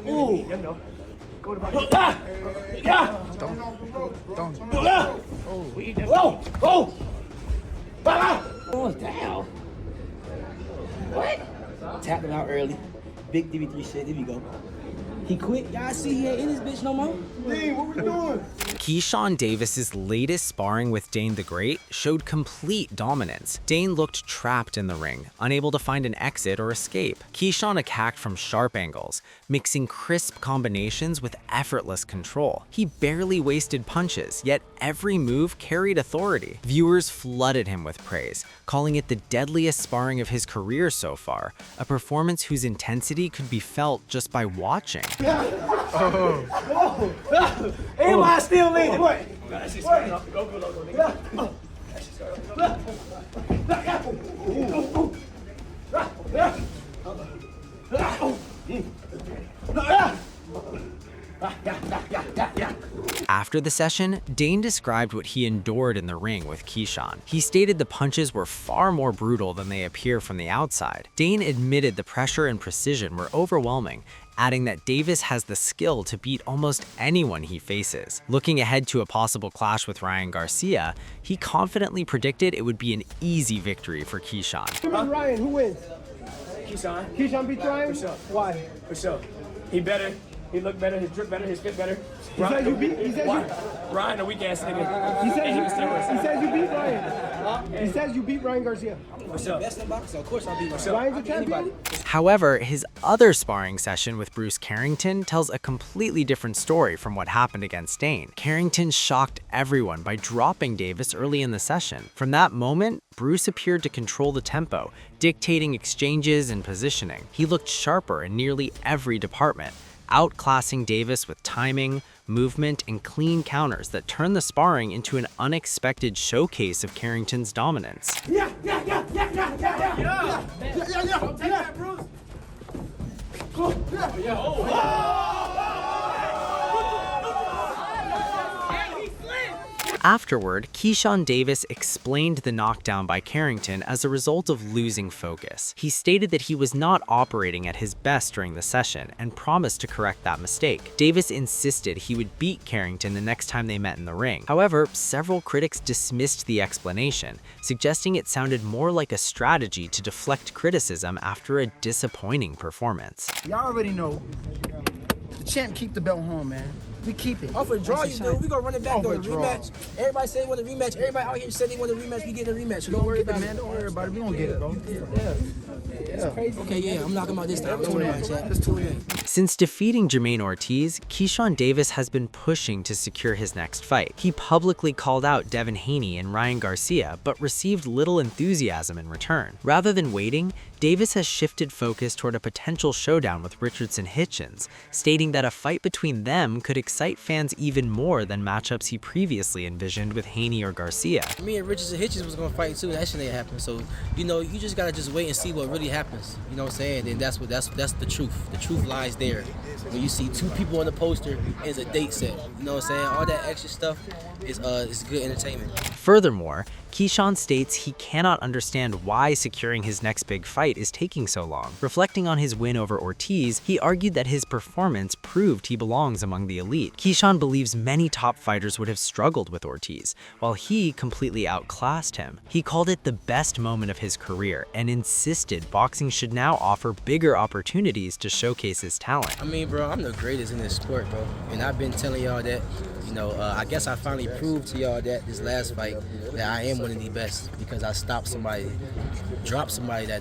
Ooh. Go to body. Yeah. Don't. Whoa. Oh. Oh, damn. What? Tapped him out early. Big DB3 shit. There we go. He quit. Y'all see he ain't in this bitch no more? Deen, what we doing? Keyshawn Davis's latest sparring with Deen The Great showed complete dominance. Deen looked trapped in the ring, unable to find an exit or escape. Keyshawn attacked from sharp angles, mixing crisp combinations with effortless control. He barely wasted punches, yet every move carried authority. Viewers flooded him with praise, calling it the deadliest sparring of his career so far, a performance whose intensity could be felt just by watching. Ain't why I still leaning. What? After the session, Deen described what he endured in the ring with Keyshawn. He stated the punches were far more brutal than they appear from the outside. Deen admitted the pressure and precision were overwhelming, adding that Davis has the skill to beat almost anyone he faces. Looking ahead to a possible clash with Ryan Garcia, he confidently predicted it would be an easy victory for Keyshawn. Ryan, who wins? Keyshawn. Keyshawn beats Ryan? For sure. Why? For sure. He better. He look better. His drip better. His fit better. He said you beat. He said you. Ryan, a weak ass nigga. He says And you. was steroids. He says you beat Ryan. He says you beat Ryan Garcia. For sure. Best in boxing. Of course, I'll beat myself. Ryan's a champion. However, his other sparring session with Bruce Carrington tells a completely different story from what happened against Deen. Carrington shocked everyone by dropping Davis early in the session. From that moment, Bruce appeared to control the tempo, dictating exchanges and positioning. He looked sharper in nearly every department, outclassing Davis with timing, movement, and clean counters that turned the sparring into an unexpected showcase of Carrington's dominance. Yeah. Don't take that, Bruce. Afterward, Keyshawn Davis explained the knockdown by Carrington as a result of losing focus. He stated that he was not operating at his best during the session and promised to correct that mistake. Davis insisted he would beat Carrington the next time they met in the ring. However, several critics dismissed the explanation, suggesting it sounded more like a strategy to deflect criticism after a disappointing performance. Y'all already know. The champ keep the belt home, man. We keep it. Off a draw, you dude. We gonna run it back Off though. a The draw. rematch. Everybody say they want a rematch. Everybody out here said they want a rematch. We get a rematch. So don't worry about it, man. Don't worry about it. We gonna get it, bro. Yeah. Okay, yeah. I'm knocking out this time. Don't worry about it, chat. Let's tune in. Since defeating Jermaine Ortiz, Keyshawn Davis has been pushing to secure his next fight. He publicly called out Devin Haney and Ryan Garcia, but received little enthusiasm in return. Rather than waiting, Davis has shifted focus toward a potential showdown with Richardson Hitchens, stating that a fight between them could excite fans even more than matchups he previously envisioned with Haney or Garcia. Me and Richardson Hitchens was gonna fight too. That shit ain't happen. So, you know, you just gotta just wait and see what really happens. You know what I'm saying? And that's the truth. The truth lies there. When you see two people on the poster, it's a date set. You know what I'm saying? All that extra stuff is good entertainment. Furthermore, Keyshawn states he cannot understand why securing his next big fight is taking so long. Reflecting on his win over Ortiz, he argued that his performance proved he belongs among the elite. Keyshawn believes many top fighters would have struggled with Ortiz, while he completely outclassed him. He called it the best moment of his career and insisted boxing should now offer bigger opportunities to showcase his talent. I mean, bro, I'm the greatest in this sport, bro. And I've been telling y'all that, I guess I finally proved to y'all that this last fight that I am one of the best because I stopped somebody, dropped somebody that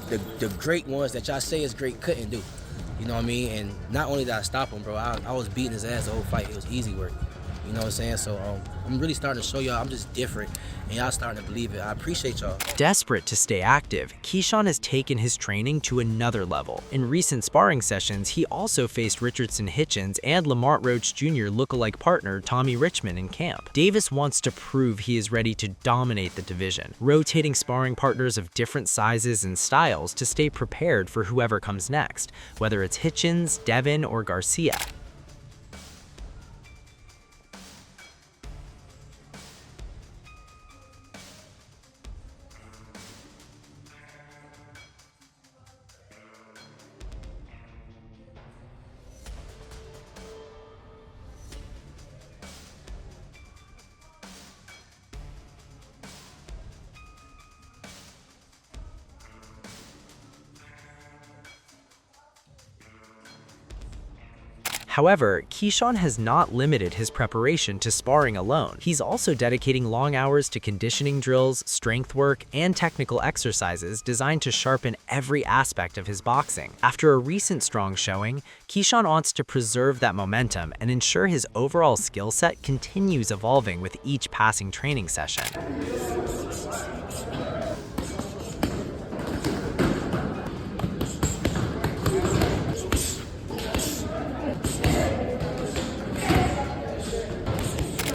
the great ones that y'all say is great couldn't do. You know what I mean? And not only did I stop him, bro, I was beating his ass the whole fight. It was easy work. You know what I'm saying? So I'm really starting to show y'all I'm just different, and y'all starting to believe it. I appreciate y'all. Desperate to stay active, Keyshawn has taken his training to another level. In recent sparring sessions, he also faced Richardson Hitchens and Lamont Roach Jr. lookalike partner Tommy Richmond in camp. Davis wants to prove he is ready to dominate the division, rotating sparring partners of different sizes and styles to stay prepared for whoever comes next, whether it's Hitchens, Devin, or Garcia. However, Keyshawn has not limited his preparation to sparring alone. He's also dedicating long hours to conditioning drills, strength work, and technical exercises designed to sharpen every aspect of his boxing. After a recent strong showing, Keyshawn wants to preserve that momentum and ensure his overall skill set continues evolving with each passing training session.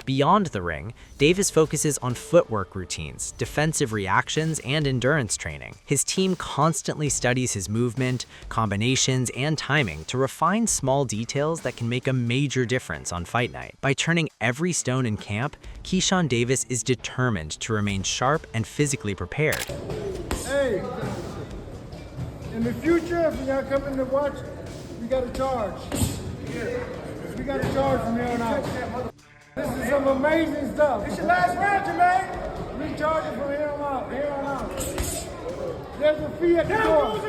Beyond the ring, Davis focuses on footwork routines, defensive reactions, and endurance training. His team constantly studies his movement, combinations, and timing to refine small details that can make a major difference on fight night. By turning every stone in camp, Keyshawn Davis is determined to remain sharp and physically prepared. Hey, in the future, if y'all come in to watch, we got to charge. We got to charge from here on out. This is some amazing stuff. It's your last round, Jermaine. We charge it from here on out. There's a fee at the door.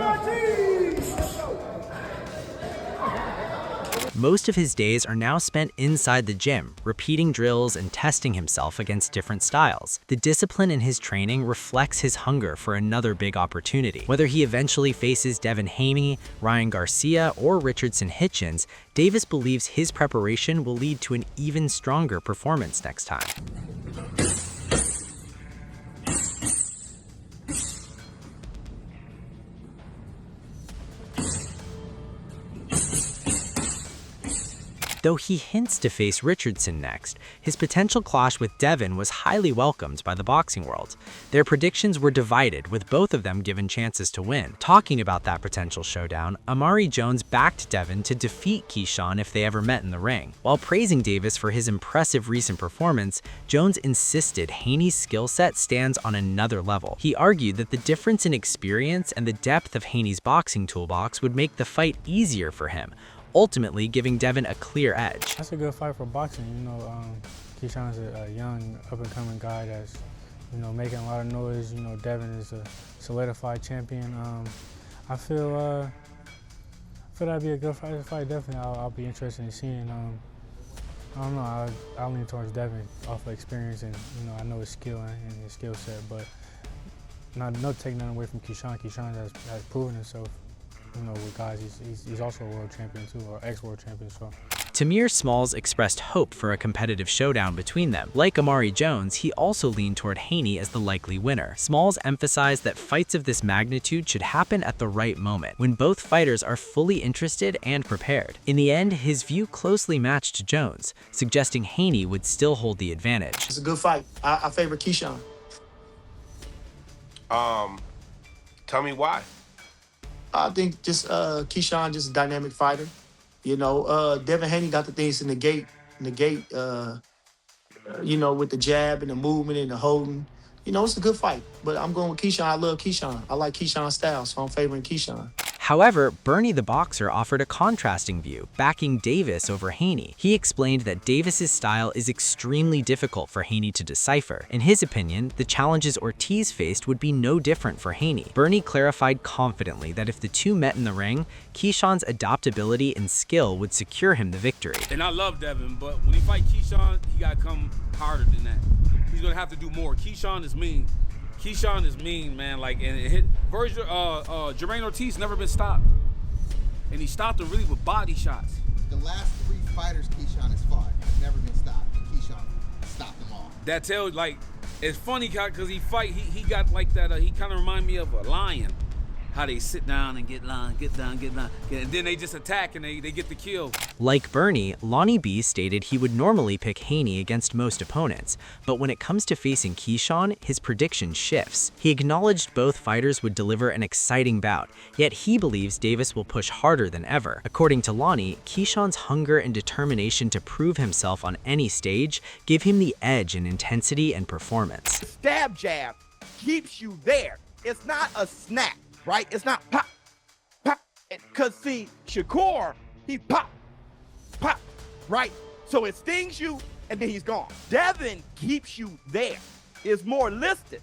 Most of his days are now spent inside the gym, repeating drills and testing himself against different styles. The discipline in his training reflects his hunger for another big opportunity. Whether he eventually faces Devin Haney, Ryan Garcia, or Richardson Hitchens, Davis believes his preparation will lead to an even stronger performance next time. Though he hints to face Richardson next, his potential clash with Devin was highly welcomed by the boxing world. Their predictions were divided, with both of them given chances to win. Talking about that potential showdown, Amari Jones backed Devin to defeat Keyshawn if they ever met in the ring. While praising Davis for his impressive recent performance, Jones insisted Haney's skill set stands on another level. He argued that the difference in experience and the depth of Haney's boxing toolbox would make the fight easier for him, ultimately giving Devin a clear edge. That's a good fight for boxing. Keyshawn's a young, up-and-coming guy that's, making a lot of noise. Devin is a solidified champion. I feel that'd be a good fight. Definitely, I'll be interested in seeing. I don't know. I'll lean towards Devin off of experience, and I know his skill and his skill set, but no taking nothing away from Keyshawn. Keyshawn has proven himself. With guys, he's also a world champion too, or ex-world champion, so. Tamir Smalls expressed hope for a competitive showdown between them. Like Amari Jones, he also leaned toward Haney as the likely winner. Smalls emphasized that fights of this magnitude should happen at the right moment, when both fighters are fully interested and prepared. In the end, his view closely matched Jones, suggesting Haney would still hold the advantage. It's a good fight. I favor Keyshawn. Tell me why. I think just Keyshawn, just a dynamic fighter. Devin Haney got the things to negate, with the jab and the movement and the holding. It's a good fight. But I'm going with Keyshawn. I love Keyshawn. I like Keyshawn's style, so I'm favoring Keyshawn. However, Bernie the Boxer offered a contrasting view, backing Davis over Haney. He explained that Davis's style is extremely difficult for Haney to decipher. In his opinion, the challenges Ortiz faced would be no different for Haney. Bernie clarified confidently that if the two met in the ring, Keyshawn's adaptability and skill would secure him the victory. And I love Devin, but when he fight Keyshawn, he got to come harder than that. He's going to have to do more. Keyshawn is mean. Keyshawn is mean, man. Jermaine Ortiz never been stopped. And he stopped him really with body shots. The last 3 fighters Keyshawn has fought have never been stopped. Keyshawn stopped them all. That tells, it's funny because he got like that, he kind of remind me of a lion. How they sit down and get down, and then they just attack and they get the kill. Like Bernie, Lonnie B stated he would normally pick Haney against most opponents, but when it comes to facing Keyshawn, his prediction shifts. He acknowledged both fighters would deliver an exciting bout, yet he believes Davis will push harder than ever. According to Lonnie, Keyshawn's hunger and determination to prove himself on any stage give him the edge in intensity and performance. Stab jab keeps you there. It's not a snap. Right? It's not pop, pop. Because, see, Shakur, he pop, right? So it stings you, and then he's gone. Devin keeps you there. It's more listed.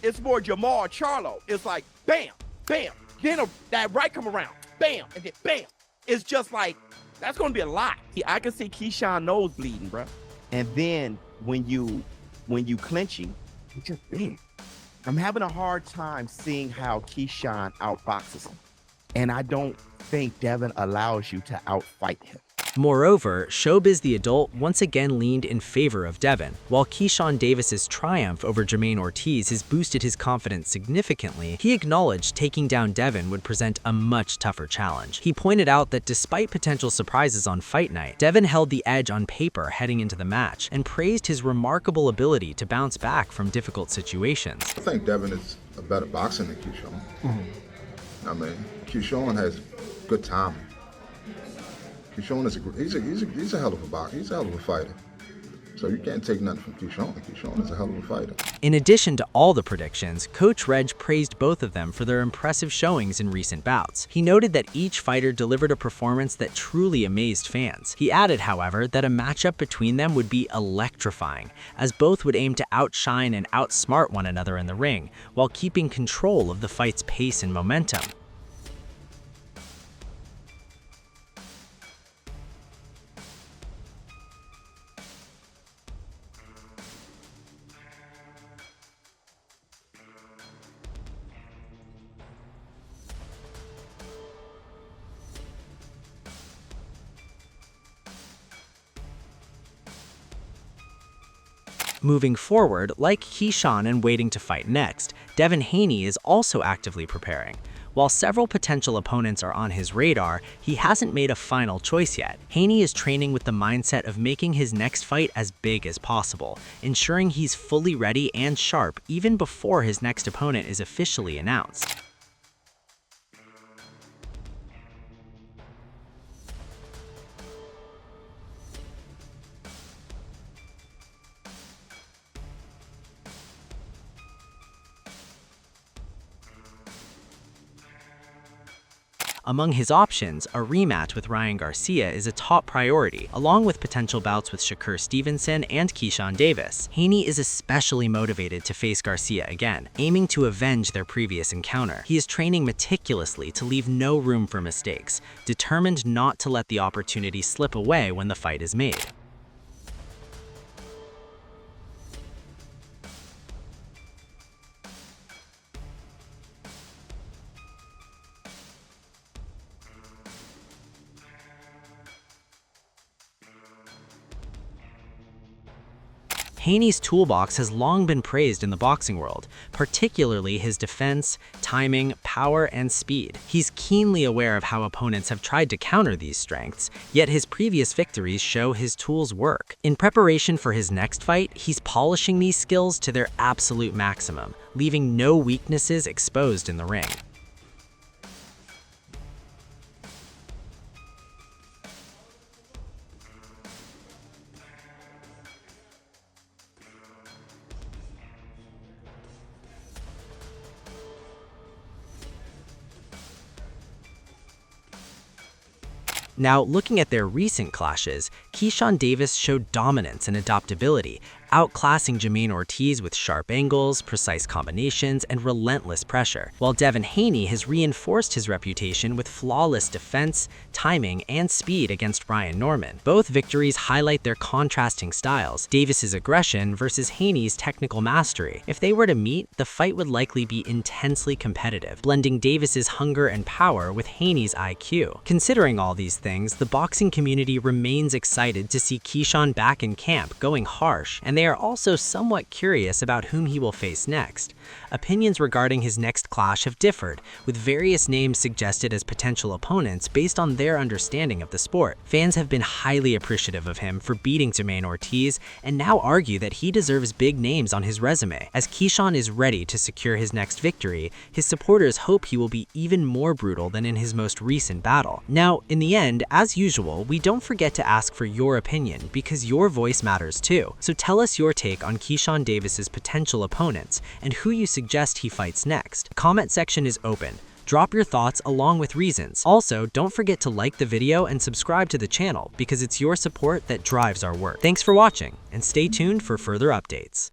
It's more Jamal Charlo. It's like, bam, bam. Then that right come around, bam, and then bam. It's just like That's going to be a lot. I can see Keyshawn nose bleeding, bro. And then when you clinching, you just big. I'm having a hard time seeing how Keyshawn outboxes him. And I don't think Devin allows you to outfight him. Moreover, Showbiz the Adult once again leaned in favor of Devin. While Keyshawn Davis's triumph over Jermaine Ortiz has boosted his confidence significantly, he acknowledged taking down Devin would present a much tougher challenge. He pointed out that despite potential surprises on fight night, Devin held the edge on paper heading into the match and praised his remarkable ability to bounce back from difficult situations. I think Devin is a better boxer than Keyshawn. I mean, Keyshawn has good timing. Keyshawn is he's a hell of a boxer. He's a hell of a fighter. So you can't take nothing from Keyshawn. Keyshawn is a hell of a fighter. In addition to all the predictions, Coach Reg praised both of them for their impressive showings in recent bouts. He noted that each fighter delivered a performance that truly amazed fans. He added, however, that a matchup between them would be electrifying, as both would aim to outshine and outsmart one another in the ring, while keeping control of the fight's pace and momentum. Moving forward, like Keyshawn and waiting to fight next, Devin Haney is also actively preparing. While several potential opponents are on his radar, he hasn't made a final choice yet. Haney is training with the mindset of making his next fight as big as possible, ensuring he's fully ready and sharp even before his next opponent is officially announced. Among his options, a rematch with Ryan Garcia is a top priority, along with potential bouts with Shakur Stevenson and Keyshawn Davis. Haney is especially motivated to face Garcia again, aiming to avenge their previous encounter. He is training meticulously to leave no room for mistakes, determined not to let the opportunity slip away when the fight is made. Haney's toolbox has long been praised in the boxing world, particularly his defense, timing, power, and speed. He's keenly aware of how opponents have tried to counter these strengths, yet his previous victories show his tools work. In preparation for his next fight, he's polishing these skills to their absolute maximum, leaving no weaknesses exposed in the ring. Now, looking at their recent clashes, Keyshawn Davis showed dominance and adaptability, outclassing Jermaine Ortiz with sharp angles, precise combinations, and relentless pressure, while Devin Haney has reinforced his reputation with flawless defense, timing, and speed against Ryan Norman. Both victories highlight their contrasting styles, Davis's aggression versus Haney's technical mastery. If they were to meet, the fight would likely be intensely competitive, blending Davis's hunger and power with Haney's IQ. Considering all these things, the boxing community remains excited to see Keyshawn back in camp, going harsh, and they are also somewhat curious about whom he will face next. Opinions regarding his next clash have differed, with various names suggested as potential opponents based on their understanding of the sport. Fans have been highly appreciative of him for beating Jermaine Ortiz and now argue that he deserves big names on his resume. As Keyshawn is ready to secure his next victory, his supporters hope he will be even more brutal than in his most recent battle. Now, in the end, as usual, we don't forget to ask for your opinion because your voice matters too. So tell us your take on Keyshawn Davis's potential opponents and who you suggest he fights next. The comment section is open. Drop your thoughts along with reasons. Also, don't forget to like the video and subscribe to the channel because it's your support that drives our work. Thanks for watching and stay tuned for further updates.